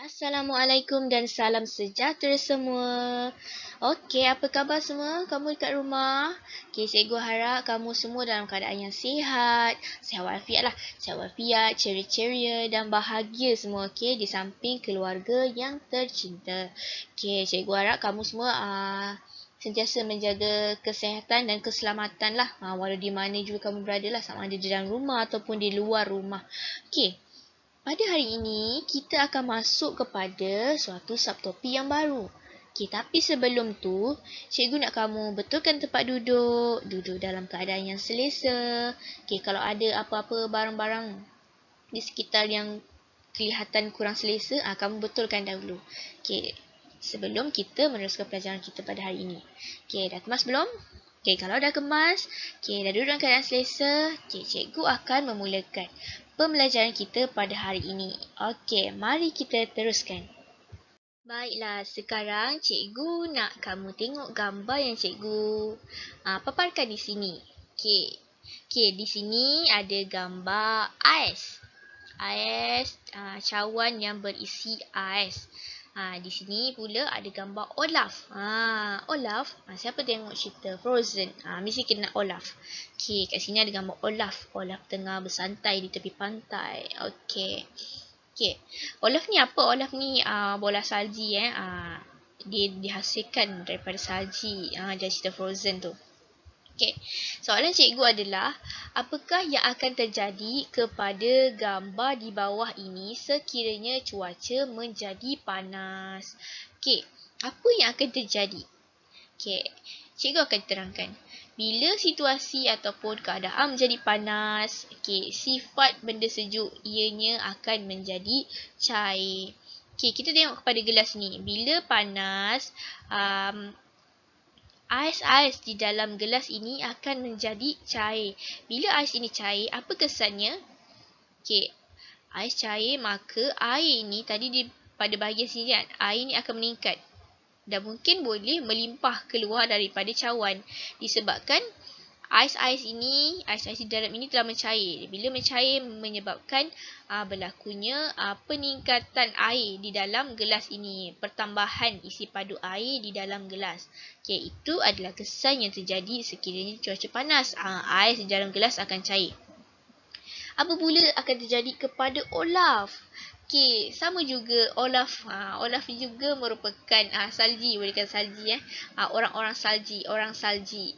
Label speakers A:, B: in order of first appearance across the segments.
A: Assalamualaikum dan salam sejahtera semua. Okey, apa khabar semua? Kamu dekat rumah? Okey, cikgu harap kamu semua dalam keadaan yang sihat. Sihat walafiat lah. Sihat walafiat, ceria-ceria dan bahagia semua. Okey, di samping keluarga yang tercinta. Okey, cikgu harap kamu semua sentiasa menjaga kesihatan dan keselamatan lah. Walau di mana juga kamu berada lah. Sama ada di dalam rumah ataupun di luar rumah. Okey. Pada hari ini, kita akan masuk kepada suatu subtopik yang baru. Okey, tapi sebelum tu, cikgu nak kamu betulkan tempat duduk, duduk dalam keadaan yang selesa. Okey, kalau ada apa-apa barang-barang di sekitar yang kelihatan kurang selesa, kamu betulkan dahulu. Okey, sebelum kita meneruskan pelajaran kita pada hari ini. Okey, dah kemas belum? Okey, kalau dah kemas, okey, dah duduk dalam keadaan selesa, okey, cikgu akan memulakan pembelajaran kita pada hari ini. Okey, mari kita teruskan. Baiklah, sekarang cikgu nak kamu tengok gambar yang cikgu paparkan di sini. Okey. Okey, di sini ada gambar ais. Ais, cawan yang berisi ais. Di sini pula ada gambar Olaf. Olaf, siapa tengok cerita Frozen? Mesti kena Olaf. Okey, kat sini ada gambar Olaf. Olaf tengah bersantai di tepi pantai. Okey. Okey. Olaf ni apa? Olaf ni bola salji dia dihasilkan daripada salji. Dia cerita Frozen tu. Okey. Soalan cikgu adalah, apakah yang akan terjadi kepada gambar di bawah ini sekiranya cuaca menjadi panas? Okey. Apa yang akan terjadi? Okey. Cikgu akan terangkan. Bila situasi ataupun keadaan menjadi panas, okey, sifat benda sejuk ianya akan menjadi cair. Okey, kita tengok kepada gelas ni. Bila panas, ais-ais di dalam gelas ini akan menjadi cair. Bila ais ini cair, apa kesannya? Okey, ais cair, maka air ini tadi pada bahagian sini kan, air ini akan meningkat. Dan mungkin boleh melimpah keluar daripada cawan. Disebabkan ais-ais di dalam ini telah mencair. Bila mencair menyebabkan berlakunya peningkatan air di dalam gelas ini. Pertambahan isi padu air di dalam gelas. Okey, itu adalah kesan yang terjadi sekiranya cuaca panas. Ais di dalam gelas akan cair. Apa pula akan terjadi kepada Olaf? Okey, sama juga Olaf. Olaf juga merupakan salji, boleh kata salji orang-orang salji, orang salji.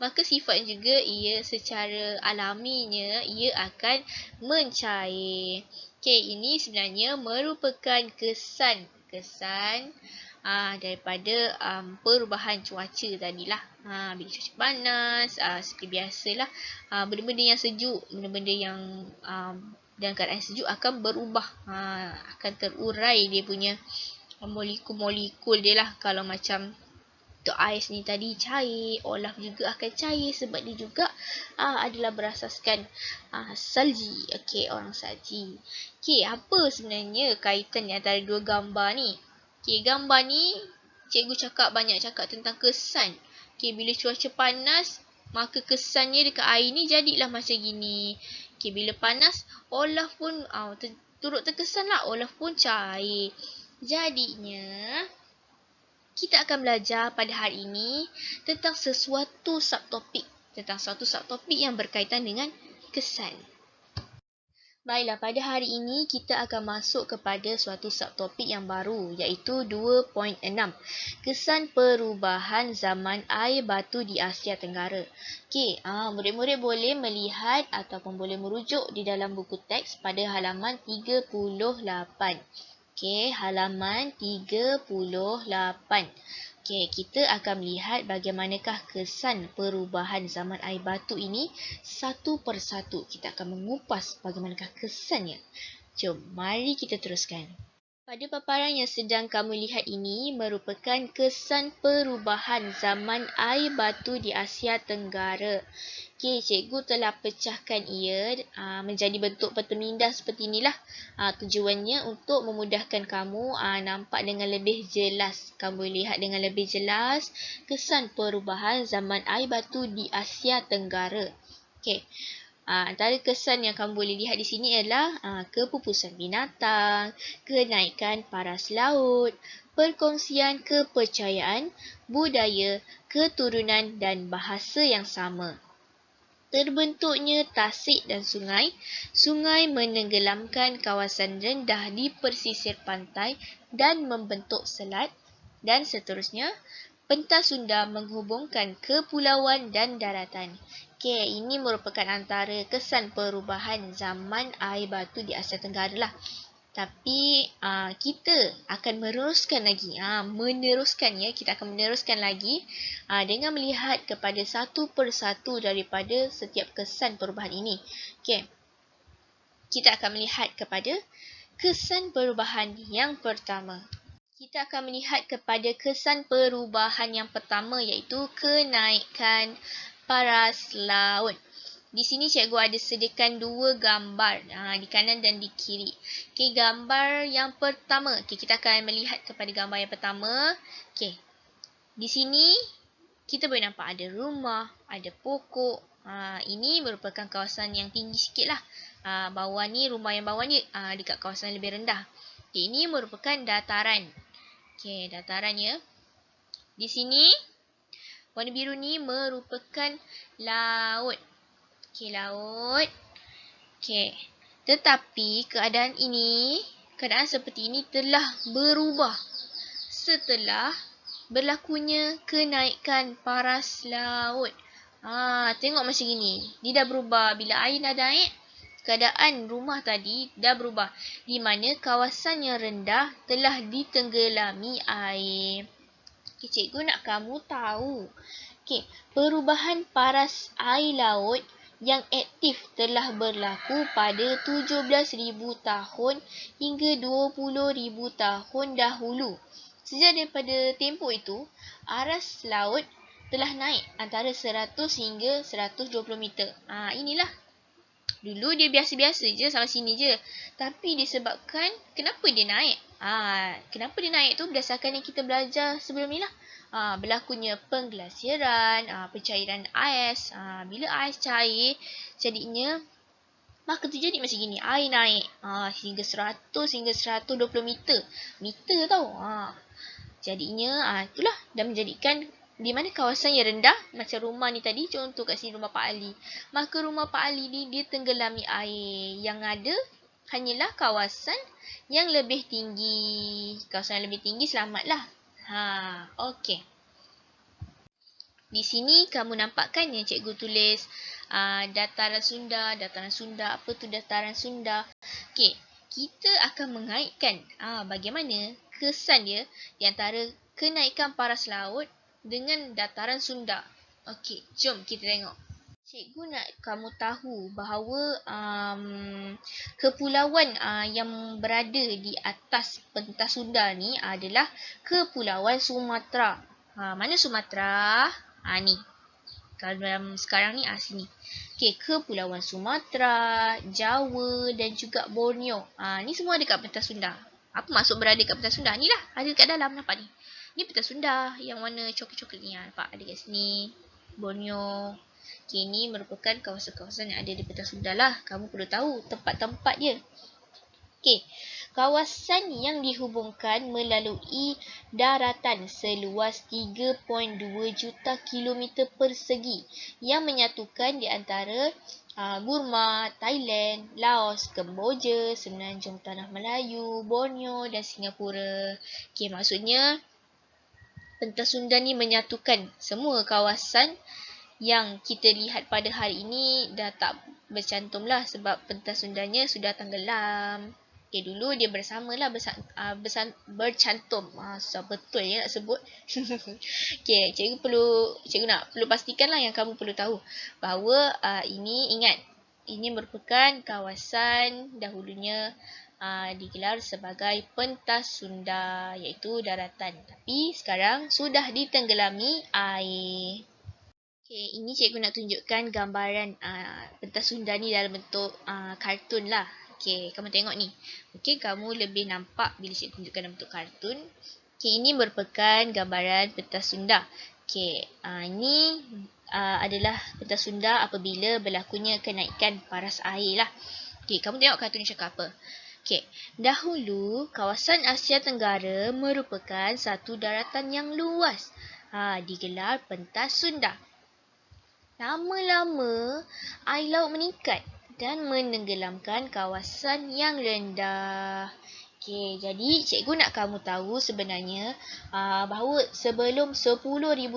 A: Maka sifatnya juga ia secara alaminya ia akan mencair. Okey, ini sebenarnya merupakan kesan daripada perubahan cuaca tadilah. Bila cuaca panas, seperti biasalah, benda-benda yang sejuk, benda-benda yang dalam keadaan sejuk akan berubah, akan terurai dia punya molekul-molekul dia lah. Kalau macam tu ais ni tadi cair, Olaf juga akan cair sebab dia juga adalah berasaskan salji. Okey, orang salji. Okey, apa sebenarnya kaitan antara dua gambar ni? Okey, gambar ni cikgu banyak cakap tentang kesan. Okey, bila cuaca panas, maka kesannya dekat air ni jadilah macam gini. Okey, bila panas, Olaf pun turut terkesan lah. Olaf pun cair. Jadinya, kita akan belajar pada hari ini tentang sesuatu subtopik. Tentang suatu subtopik yang berkaitan dengan kesan. Baiklah, pada hari ini kita akan masuk kepada suatu subtopik yang baru, iaitu 2.6. Kesan perubahan zaman air batu di Asia Tenggara. Okey, murid-murid boleh melihat ataupun boleh merujuk di dalam buku teks pada halaman 38. Okey, halaman 38. Okey, kita akan melihat bagaimanakah kesan perubahan zaman air batu ini satu persatu. Kita akan mengupas bagaimanakah kesannya. Jom, mari kita teruskan. Pada paparan yang sedang kamu lihat ini merupakan kesan perubahan zaman air batu di Asia Tenggara. Okey, cikgu telah pecahkan ia menjadi bentuk peta minda seperti inilah. Tujuannya untuk memudahkan kamu nampak dengan lebih jelas. Kamu lihat dengan lebih jelas kesan perubahan zaman air batu di Asia Tenggara. Okey. Antara kesan yang kamu boleh lihat di sini adalah kepupusan binatang, kenaikan paras laut, perkongsian kepercayaan, budaya, keturunan dan bahasa yang sama. Terbentuknya tasik dan sungai. Sungai menenggelamkan kawasan rendah di persisir pantai dan membentuk selat. Dan seterusnya, pentas Sunda menghubungkan kepulauan dan daratan. Okey, ini merupakan antara kesan perubahan zaman air batu di Asia Tenggara lah. Tapi kita akan kita akan meneruskan lagi dengan melihat kepada satu persatu daripada setiap kesan perubahan ini. Okey. Kita akan melihat kepada kesan perubahan yang pertama. Kita akan melihat kepada kesan perubahan yang pertama iaitu kenaikan paras laut. Di sini cikgu ada sediakan dua gambar di kanan dan di kiri. Okey, gambar yang pertama. Okey, kita akan melihat kepada gambar yang pertama. Okey. Di sini kita boleh nampak ada rumah, ada pokok. Ini merupakan kawasan yang tinggi sikitlah. Bawah ni, rumah yang bawah ni dekat kawasan lebih rendah. Okey, ini merupakan dataran. Okey, datarannya. Di sini warna biru ni merupakan laut. Okey, laut. Okey. Tetapi keadaan seperti ini telah berubah setelah berlakunya kenaikan paras laut. Tengok macam gini. Dia dah berubah. Bila air dah naik, keadaan rumah tadi dah berubah. Di mana kawasan yang rendah telah ditenggelami air. Okay, cikgu nak kamu tahu. Okay, perubahan paras air laut yang aktif telah berlaku pada 17,000 tahun hingga 20,000 tahun dahulu. Sejak daripada tempoh itu, aras laut telah naik antara 100 hingga 120 meter. Inilah. Dulu dia biasa-biasa je sampai sini je. Tapi disebabkan kenapa dia naik? Kenapa dia naik tu berdasarkan yang kita belajar sebelum ni lah. Berlakunya pengglasiran, pencairan ais. Bila ais cair, jadinya maka terjadi macam gini. Air naik hingga 100 hingga 120 meter. Meter tau. Jadinya itulah dah menjadikan di mana kawasan yang rendah macam rumah ni tadi, contoh kat sini rumah Pak Ali. Maka rumah Pak Ali ni dia tenggelami air. Yang ada hanyalah kawasan yang lebih tinggi. Kawasan yang lebih tinggi selamatlah. Okey. Di sini kamu nampakkan yang cikgu tulis dataran Sunda, apa tu dataran Sunda. Okey, kita akan mengaitkan bagaimana kesan dia di antara kenaikan paras laut dengan dataran Sunda. Okey, jom kita tengok. Cikgu nak kamu tahu bahawa kepulauan yang berada di atas pentas Sunda ni adalah Kepulauan Sumatera. Mana Sumatera? Ni. Kalau dalam sekarang ni sini. Okey, Kepulauan Sumatera, Jawa dan juga Borneo. Ni semua dekat pentas Sunda. Apa maksud berada kat pentas Sunda? Ni lah, ada dekat dalam, nampak ni. Ni pentas Sunda yang warna coklat-coklat ni. Nampak ada kat sini. Borneo. Okay, ini merupakan kawasan-kawasan yang ada di pentas Sunda lah. Kamu perlu tahu tempat-tempat dia. Okay, kawasan yang dihubungkan melalui daratan seluas 3.2 juta kilometer persegi yang menyatukan di antara Burma, Thailand, Laos, Kemboja, Semenanjung Tanah Melayu, Borneo dan Singapura. Okay, maksudnya pentas Sunda ni menyatukan semua kawasan yang kita lihat pada hari ini dah tak bercantum lah sebab pentas Sundanya sudah tenggelam. Okay, dulu dia bersamalah bercantum. Susah betul ya nak sebut. Okay, cikgu perlu pastikan lah yang kamu perlu tahu bahawa ini merupakan kawasan dahulunya digelar sebagai pentas Sunda iaitu daratan. Tapi sekarang sudah ditenggelami air. Okay, ini cikgu nak tunjukkan gambaran pentas Sunda ni dalam bentuk kartun lah. Okay, kamu tengok ni. Mungkin kamu lebih nampak bila cikgu tunjukkan dalam bentuk kartun. Okay, ini merupakan gambaran pentas Sunda. Okay, ini adalah pentas Sunda apabila berlakunya kenaikan paras air lah. Okey, kamu tengok kartun ni cakap apa. Okey, dahulu kawasan Asia Tenggara merupakan satu daratan yang luas. Digelar pentas Sunda. Lama-lama, air laut meningkat dan menenggelamkan kawasan yang rendah. Okey, jadi cikgu nak kamu tahu sebenarnya bahawa sebelum 10,000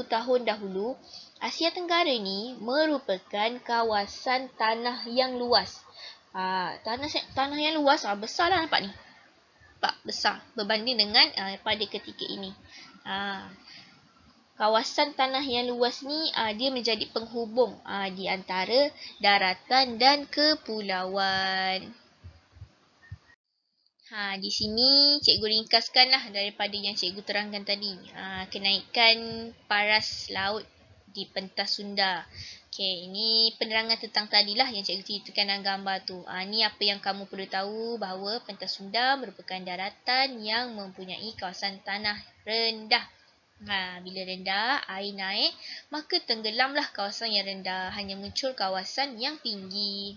A: tahun dahulu, Asia Tenggara ni merupakan kawasan tanah yang luas. Tanah yang luas, besar lah nampak ni. Nampak besar berbanding dengan pada ketika ini. Kawasan tanah yang luas ni dia menjadi penghubung di antara daratan dan kepulauan. Di sini cikgu ringkaskanlah daripada yang cikgu terangkan tadi. Kenaikan paras laut di pentas Sunda. Okey, ini penerangan tentang tadilah yang cikgu ceritakan dalam gambar tu. Ni apa yang kamu perlu tahu, bahawa pentas Sunda merupakan daratan yang mempunyai kawasan tanah rendah. Bila rendah, air naik, maka tenggelamlah kawasan yang rendah. Hanya muncul kawasan yang tinggi.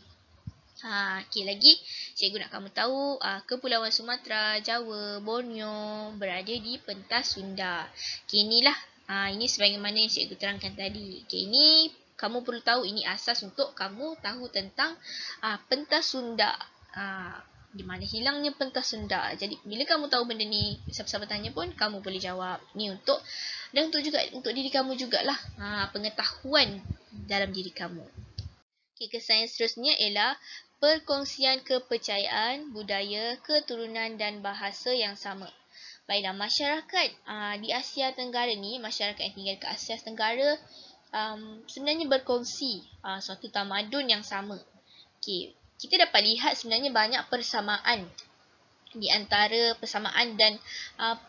A: Okey, lagi cikgu nak kamu tahu Kepulauan Sumatera, Jawa, Borneo berada di pentas Sunda. Okey, inilah ini sebagaimana yang cikgu terangkan tadi. Okey, ini kamu perlu tahu, ini asas untuk kamu tahu tentang pentas Sunda. Di mana hilangnya pentas Sunda. Jadi bila kamu tahu benda ni, siapa-siapa tanya pun kamu boleh jawab. Ni untuk diri kamu jugalah. Pengetahuan dalam diri kamu. Okey, kesan yang seterusnya ialah perkongsian kepercayaan, budaya, keturunan dan bahasa yang sama. Baiklah, masyarakat di Asia Tenggara ni, masyarakat yang tinggal ke Asia Tenggara sebenarnya berkongsi suatu tamadun yang sama. Okey, kita dapat lihat sebenarnya banyak persamaan di antara persamaan dan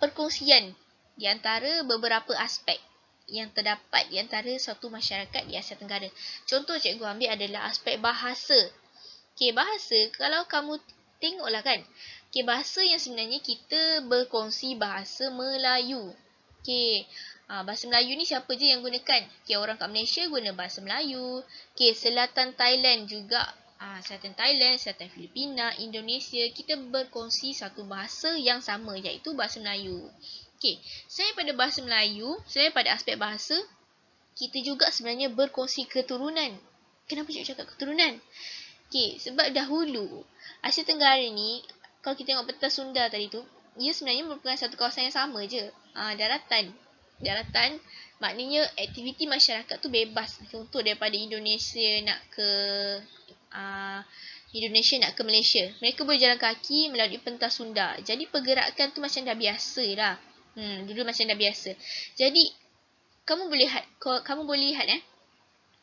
A: perkongsian di antara beberapa aspek yang terdapat di antara suatu masyarakat di Asia Tenggara. Contoh cikgu ambil adalah aspek bahasa. Okey, bahasa kalau kamu tengoklah kan. Okey, bahasa yang sebenarnya kita berkongsi bahasa Melayu. Okey, bahasa Melayu ni siapa je yang gunakan? Okey, orang kat Malaysia guna bahasa Melayu. Okey, selatan Thailand juga. Selatan Thailand, selatan Filipina, Indonesia, kita berkongsi satu bahasa yang sama, iaitu bahasa Melayu. Okey, selain pada bahasa Melayu, selain pada aspek bahasa, kita juga sebenarnya berkongsi keturunan. Kenapa cikgu cakap keturunan? Okey, sebab dahulu Asia Tenggara ni, kalau kita tengok pentas Sunda tadi tu, dia sebenarnya merupakan satu kawasan yang sama je. Daratan. Daratan maknanya aktiviti masyarakat tu bebas. Contoh daripada Indonesia nak ke Malaysia. Mereka boleh jalan kaki melalui pentas Sunda. Jadi pergerakan tu macam dah biasa lah. Dulu macam dah biasa. Jadi kamu boleh lihat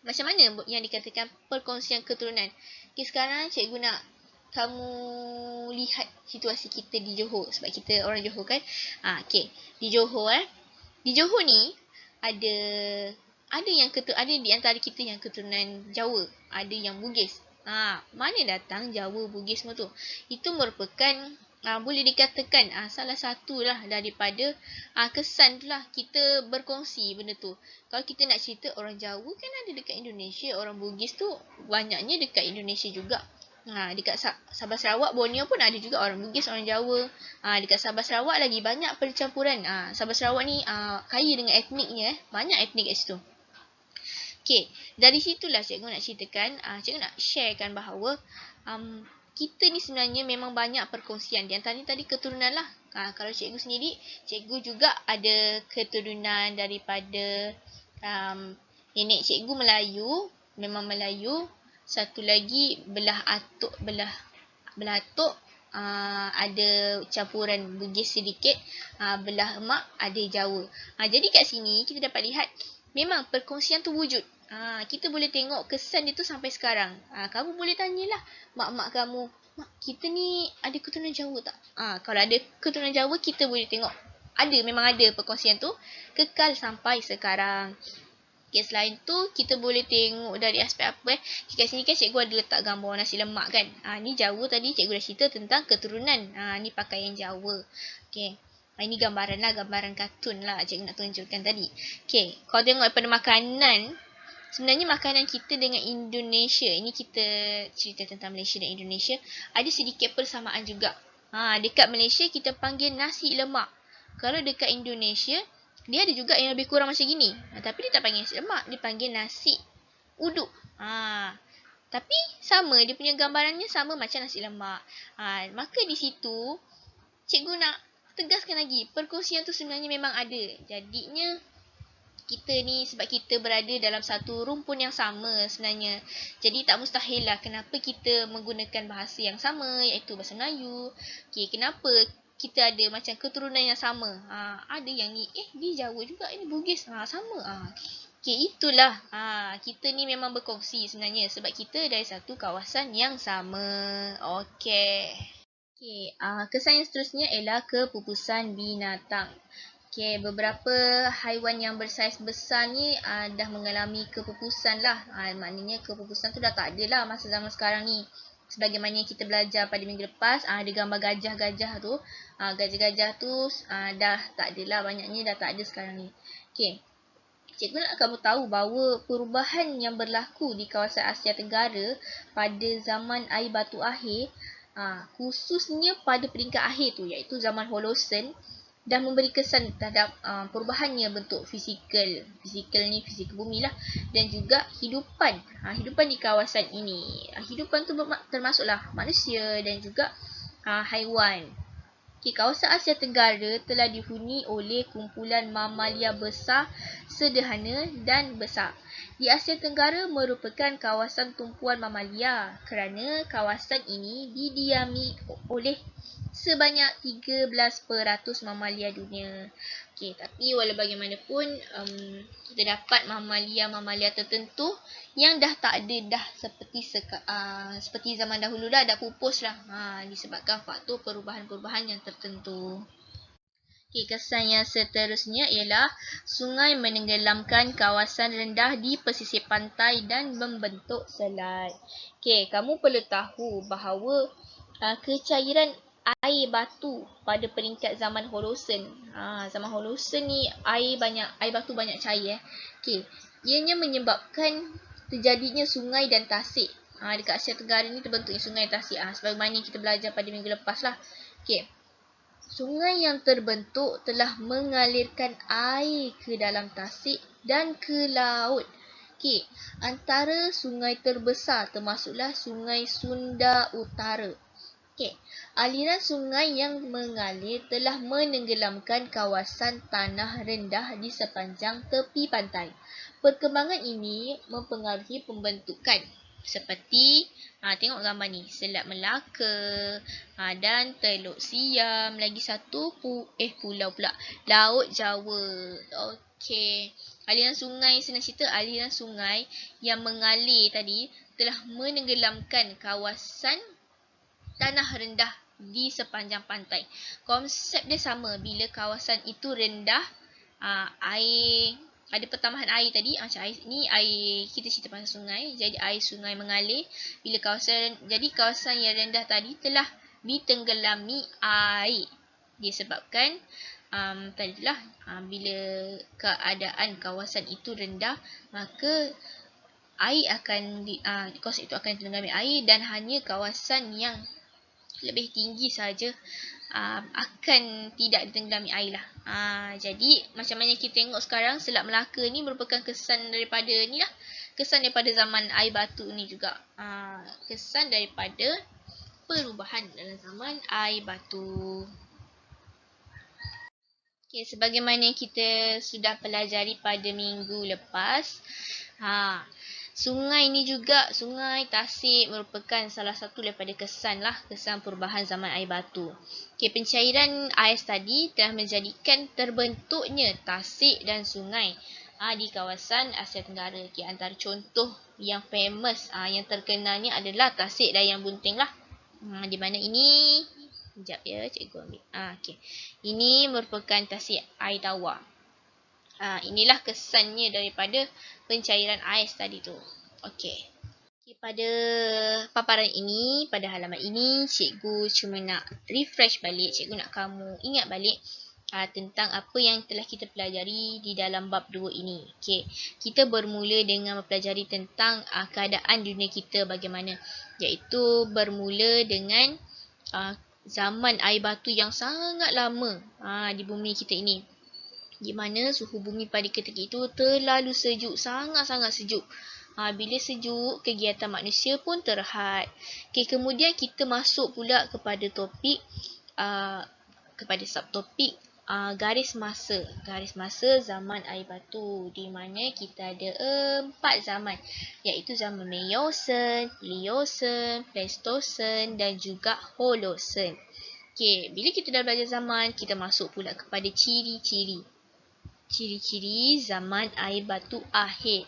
A: macam mana yang dikatakan perkongsian keturunan. Okay, sekarang cikgu nak kamu lihat situasi kita di Johor. Sebab kita orang Johor kan. Okay. Di Johor Di Johor ni ada di antara kita yang keturunan Jawa. Ada yang Bugis. Mana datang Jawa, Bugis semua tu? Itu merupakan boleh dikatakan salah satu lah daripada kesan tu lah kita berkongsi benda tu. Kalau kita nak cerita orang Jawa kan ada dekat Indonesia, orang Bugis tu banyaknya dekat Indonesia juga. Dekat Sabah Sarawak, Borneo pun ada juga orang Bugis, orang Jawa. Dekat Sabah Sarawak lagi banyak percampuran. Sabah Sarawak ni kaya dengan etniknya. Banyak etnik kat situ. Okay, dari situlah cikgu nak ceritakan, cikgu nak sharekan bahawa kita ni sebenarnya memang banyak perkongsian. Di antaranya tadi keturunan lah. Kalau cikgu sendiri, cikgu juga ada keturunan daripada nenek cikgu Melayu, memang Melayu. Satu lagi belah atuk ada campuran Bugis sedikit, belah emak ada Jawa. Jadi kat sini kita dapat lihat memang perkongsian tu wujud. Kita boleh tengok kesan dia tu sampai sekarang. Kamu boleh tanyalah mak-mak kamu, "Mak, kita ni ada keturunan Jawa tak?" Kalau ada keturunan Jawa, kita boleh tengok. Memang ada perkongsian tu kekal sampai sekarang. Okay, selain tu kita boleh tengok dari aspek apa kat sini kan cikgu ada letak gambar nasi lemak kan. Ni Jawa tadi cikgu dah cerita tentang keturunan. Ni pakaian Jawa. Okay. Ini gambaran kartun lah cikgu nak tunjukkan tadi. Okay, kalau tengok daripada makanan, sebenarnya makanan kita dengan Indonesia, ini kita cerita tentang Malaysia dan Indonesia, ada sedikit persamaan juga. Dekat Malaysia kita panggil nasi lemak. Kalau dekat Indonesia, dia ada juga yang lebih kurang macam gini. Tapi dia tak panggil nasi lemak, dia panggil nasi uduk. Tapi sama, dia punya gambarannya sama macam nasi lemak. Maka di situ, cikgu nak tegaskan lagi, perkongsian tu sebenarnya memang ada. Jadinya, kita ni sebab kita berada dalam satu rumpun yang sama sebenarnya. Jadi tak mustahil lah kenapa kita menggunakan bahasa yang sama, iaitu bahasa Melayu. Kenapa kita ada macam keturunan yang sama. Ada yang ni, dia Jawa juga, ini Bugis. Sama. Itulah. Kita ni memang berkongsi sebenarnya sebab kita dari satu kawasan yang sama. Kesan yang seterusnya ialah kepupusan binatang. Beberapa haiwan yang bersaiz besar ni dah mengalami kepupusan lah. Maknanya kepupusan tu dah tak ada lah masa zaman sekarang ni. Sebagaimana kita belajar pada minggu lepas, ada gambar gajah-gajah tu. Gajah-gajah tu dah tak ada lah, banyaknya dah tak ada sekarang ni. Cikgu nak kamu tahu bahawa perubahan yang berlaku di kawasan Asia Tenggara pada zaman air batu akhir, khususnya pada peringkat akhir tu, iaitu zaman Holosen, dah memberi kesan terhadap perubahannya bentuk fizikal. Fizikal ni fizikal bumi lah. Dan juga hidupan. Hidupan di kawasan ini. Hidupan tu termasuklah manusia dan juga haiwan. Kawasan Asia Tenggara telah dihuni oleh kumpulan mamalia besar, sederhana dan besar. Di Asia Tenggara merupakan kawasan tumpuan mamalia kerana kawasan ini didiami oleh sebanyak 13% mamalia dunia. Tapi walau bagaimanapun, kita dapat mamalia-mamalia tertentu yang dah tak ada dah seperti zaman dahulu dah pupus lah. Disebabkan faktor perubahan-perubahan yang tertentu. Kesan yang seterusnya ialah sungai menenggelamkan kawasan rendah di pesisir pantai dan membentuk selat. Kamu perlu tahu bahawa kecairan air batu pada peringkat zaman Holosen. Zaman Holosen ni air batu banyak cair. Ianya menyebabkan terjadinya sungai dan tasik. Dekat Asia Tenggara ni terbentuknya sungai dan tasik. Sebagaimana kita belajar pada minggu lepas lah. Sungai yang terbentuk telah mengalirkan air ke dalam tasik dan ke laut. Antara sungai terbesar termasuklah Sungai Sunda Utara. Aliran sungai yang mengalir telah menenggelamkan kawasan tanah rendah di sepanjang tepi pantai. Perkembangan ini mempengaruhi pembentukan seperti tengok gambar ni, Selat Melaka dan Teluk Siam, lagi satu pulau pula, Laut Jawa. Aliran sungai, senang cerita, aliran sungai yang mengalir tadi telah menenggelamkan kawasan tanah rendah di sepanjang pantai. Konsep dia sama, bila kawasan itu rendah, air, ada pertambahan air tadi, macam air ni, air kita cerita pasal sungai, jadi air sungai mengalir. Jadi kawasan yang rendah tadi telah ditenggelami air. Disebabkan tadilah bila keadaan kawasan itu rendah, maka air kawasan itu akan ditenggelami air dan hanya kawasan yang lebih tinggi saja akan tidak ditenggelami air lah. Jadi macam mana kita tengok sekarang, Selat Melaka ni merupakan kesan daripada ni lah, kesan daripada zaman air batu ni juga. Kesan daripada perubahan dalam zaman air batu. Sebagaimana kita sudah pelajari pada minggu lepas, sungai ni juga, Sungai Tasik merupakan salah satu daripada kesan perubahan zaman air batu. Pencairan ais tadi telah menjadikan terbentuknya tasik dan sungai di kawasan Asia Tenggara. Antara contoh yang famous, yang terkenalnya adalah Tasik Dayang Bunting lah. Di mana ini, sekejap ya, cikgu ambil. Ini merupakan tasik air tawar. Inilah kesannya daripada pencairan ais tadi tu. Pada paparan ini, pada halaman ini, cikgu cuma nak refresh balik, cikgu nak kamu ingat balik tentang apa yang telah kita pelajari di dalam bab 2 ini. Okey, kita bermula dengan mempelajari tentang keadaan dunia kita bagaimana, iaitu bermula dengan zaman air batu yang sangat lama di bumi kita ini, di mana suhu bumi pada ketika itu terlalu sejuk, sangat-sangat sejuk. Bila sejuk, kegiatan manusia pun terhad. Okay, kemudian kita masuk pula kepada topik, kepada subtopik garis masa zaman air batu, di mana kita ada 4 zaman, iaitu zaman Meiosen, Pliocene, Pleistocene dan juga Holocene. Okey, bila kita dah belajar zaman, kita masuk pula kepada ciri-ciri zaman air batu akhir.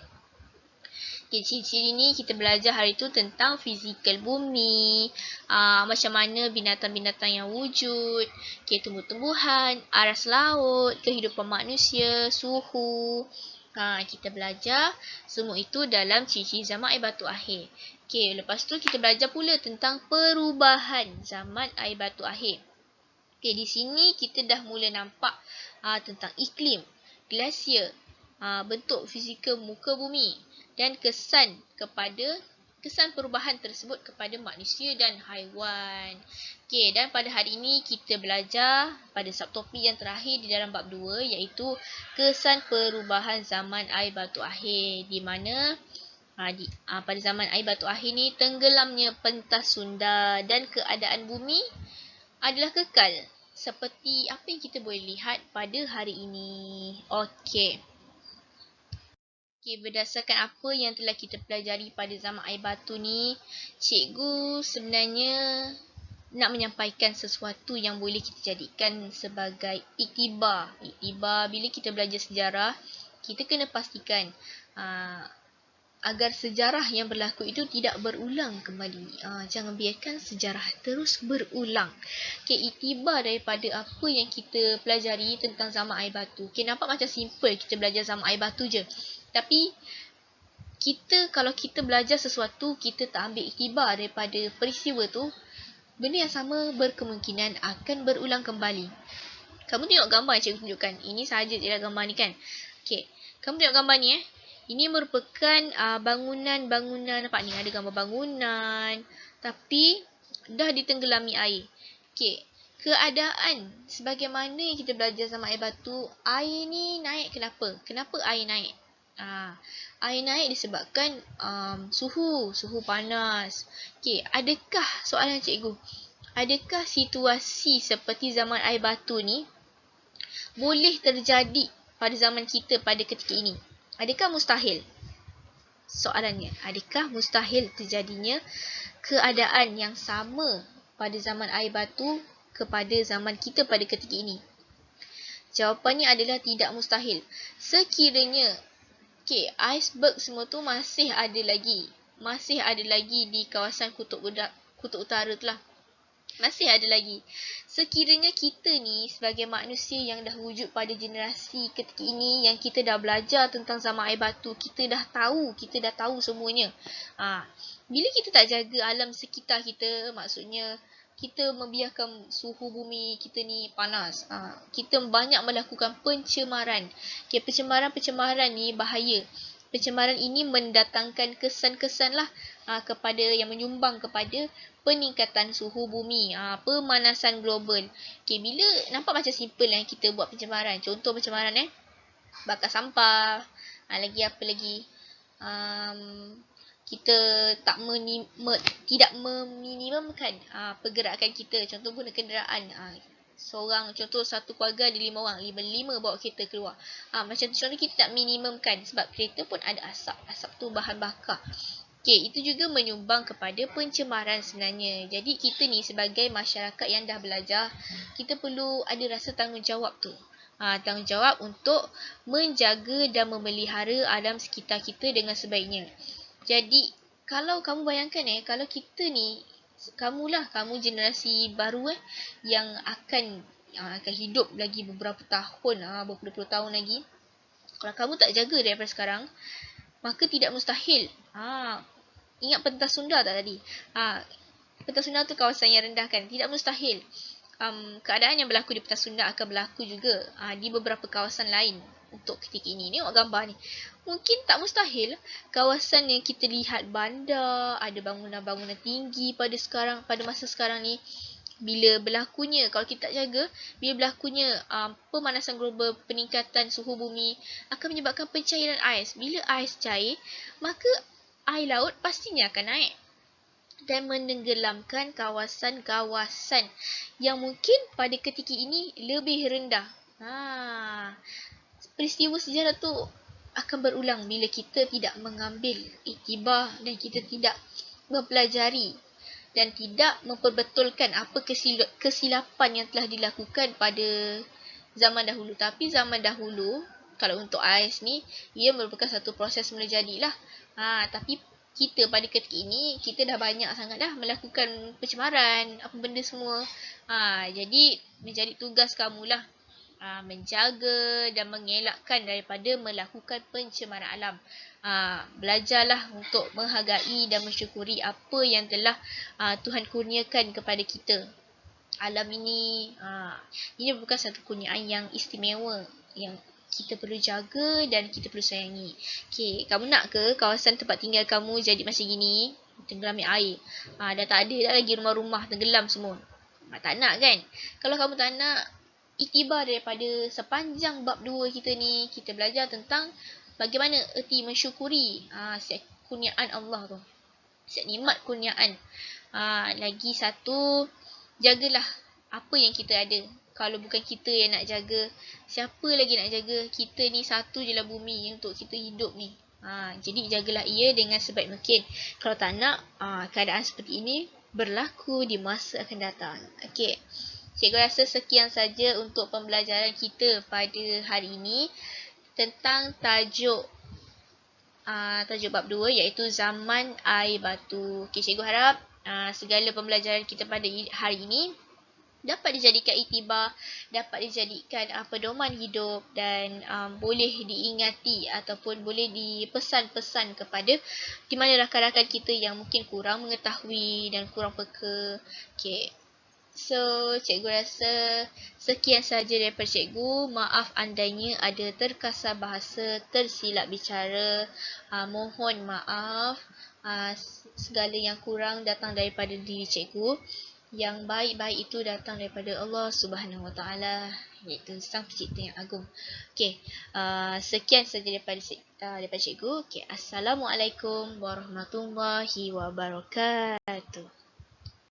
A: Okay, ciri-ciri ni kita belajar hari tu tentang fizikal bumi, macam mana binatang-binatang yang wujud, okay, tumbuh-tumbuhan, aras laut, kehidupan manusia, suhu. Kita belajar semua itu dalam ciri-ciri zaman air batu akhir. Okay, lepas tu kita belajar pula tentang perubahan zaman air batu akhir. Okay, di sini kita dah mula nampak tentang iklim, glasier, bentuk fizikal muka bumi dan kesan perubahan tersebut kepada manusia dan haiwan. Okey, dan pada hari ini kita belajar pada subtopik yang terakhir di dalam bab 2, iaitu kesan perubahan zaman air batu akhir, di mana pada zaman air batu akhir ni tenggelamnya pentas Sunda dan keadaan bumi adalah kekal seperti apa yang kita boleh lihat pada hari ini. Okey. Berdasarkan apa yang telah kita pelajari pada zaman air batu ni, cikgu sebenarnya nak menyampaikan sesuatu yang boleh kita jadikan sebagai iktibar. Iktibar bila kita belajar sejarah, kita kena pastikan agar sejarah yang berlaku itu tidak berulang kembali. Jangan biarkan sejarah terus berulang. Iktibar daripada apa yang kita pelajari tentang zaman air batu. Nampak macam simple kita belajar zaman air batu je. Tapi kalau kita belajar sesuatu, kita tak ambil iktibar daripada peristiwa tu, benda yang sama berkemungkinan akan berulang kembali. Kamu tengok gambar yang cikgu tunjukkan. Ini sahaja je lah gambar ni kan. Okay. Kamu tengok gambar ni Ini merupakan bangunan-bangunan. Nampak ni ada gambar bangunan. Tapi dah ditenggelami air. Okay. Keadaan sebagaimana yang kita belajar sama air batu, air ni naik kenapa? Kenapa air naik? Air naik disebabkan suhu panas. Okay, adakah soalan cikgu? Adakah situasi seperti zaman air batu ni boleh terjadi pada zaman kita pada ketika ini? Adakah mustahil? Soalannya, adakah mustahil terjadinya keadaan yang sama pada zaman air batu kepada zaman kita pada ketika ini? Jawapannya adalah tidak mustahil. Sekiranya iceberg semua tu masih ada lagi di kawasan kutub utara tu lah. Masih ada lagi. Sekiranya kita ni sebagai manusia yang dah wujud pada generasi ketika ini, yang kita dah belajar tentang zaman air batu, kita dah tahu semuanya. Bila kita tak jaga alam sekitar kita, maksudnya kita membiarkan suhu bumi kita ni panas. Kita banyak melakukan pencemaran. Pencemaran ni bahaya. Pencemaran ini mendatangkan kesan-kesan lah kepada yang menyumbang kepada peningkatan suhu bumi, pemanasan global. Bila nampak macam simple yang kita buat pencemaran. Contoh pencemaran bakar sampah. Lagi apa lagi? Kita tidak meminimumkan pergerakan kita. Contoh guna kenderaan. Contoh satu keluarga ada 5 orang. 5 bawa kereta keluar. Macam tu contoh kita tak minimumkan. Sebab kereta pun ada asap. Asap tu bahan bakar. Itu juga menyumbang kepada pencemaran sebenarnya. Jadi kita ni sebagai masyarakat yang dah belajar, kita perlu ada rasa tanggungjawab tu. Tanggungjawab untuk menjaga dan memelihara alam sekitar kita dengan sebaiknya. Jadi, kalau kamu bayangkan kalau kita ni, kamu generasi baru yang akan hidup lagi beberapa tahun, berpuluh-puluh tahun lagi. Kalau kamu tak jaga daripada sekarang, maka tidak mustahil. Ingat pentas Sunda tak tadi? Pentas Sunda tu kawasan yang rendah kan? Tidak mustahil. keadaan yang berlaku di Petang Sundan akan berlaku juga di beberapa kawasan lain untuk ketika ini. Tengok gambar ni. Mungkin tak mustahil kawasan yang kita lihat bandar, ada bangunan-bangunan tinggi pada masa sekarang ni, bila berlakunya, kalau kita tak jaga, bila berlakunya pemanasan global, peningkatan suhu bumi akan menyebabkan pencairan ais. Bila ais cair, maka air laut pastinya akan naik dan menenggelamkan kawasan-kawasan yang mungkin pada ketika ini lebih rendah. Peristiwa sejarah tu akan berulang bila kita tidak mengambil iktibar dan kita tidak mempelajari dan tidak memperbetulkan apa kesilapan yang telah dilakukan pada zaman dahulu. Tapi zaman dahulu, kalau untuk AIS ni, ia merupakan satu proses mula jadilah. Tapi kita pada ketika ini, kita dah banyak sangat dah melakukan pencemaran, apa benda semua. Jadi, menjadi tugas kamulah menjaga dan mengelakkan daripada melakukan pencemaran alam. Belajarlah untuk menghargai dan mensyukuri apa yang telah Tuhan kurniakan kepada kita. Alam ini bukan satu kurniaan yang istimewa yang kita perlu jaga dan kita perlu sayangi. Okay, kamu nak ke kawasan tempat tinggal kamu jadi macam gini? Tenggelami air. Dah tak ada dah lagi rumah-rumah tenggelam semua. Tak nak kan? Kalau kamu tak nak, iktibar daripada sepanjang bab 2 kita ni, kita belajar tentang bagaimana erti mensyukuri setiap kurniaan Allah tu. Setiap nikmat kurniaan. Lagi satu, jagalah apa yang kita ada. Kalau bukan kita yang nak jaga, siapa lagi nak jaga? Kita ni satu je lah bumi untuk kita hidup ni. Jadi jagalah ia dengan sebaik mungkin. Kalau tak nak keadaan seperti ini berlaku di masa akan datang. Okey. Cikgu rasa sekian saja untuk pembelajaran kita pada hari ini tentang tajuk bab 2 iaitu zaman air batu. Okay, cikgu harap segala pembelajaran kita pada hari ini dapat dijadikan iktibar, dapat dijadikan pedoman hidup dan boleh diingati ataupun boleh dipesan-pesan kepada di mana rakan-rakan kita yang mungkin kurang mengetahui dan kurang peka. Okay. So, cikgu rasa sekian saja daripada cikgu. Maaf andainya ada terkasar bahasa, tersilap bicara. Mohon maaf. Segala yang kurang datang daripada diri cikgu. Yang baik-baik itu datang daripada Allah Subhanahu Wa Taala, iaitu Sang Pencipta yang agung. Okey, sekian saja daripada cikgu. Okey, Assalamualaikum warahmatullahi wabarakatuh.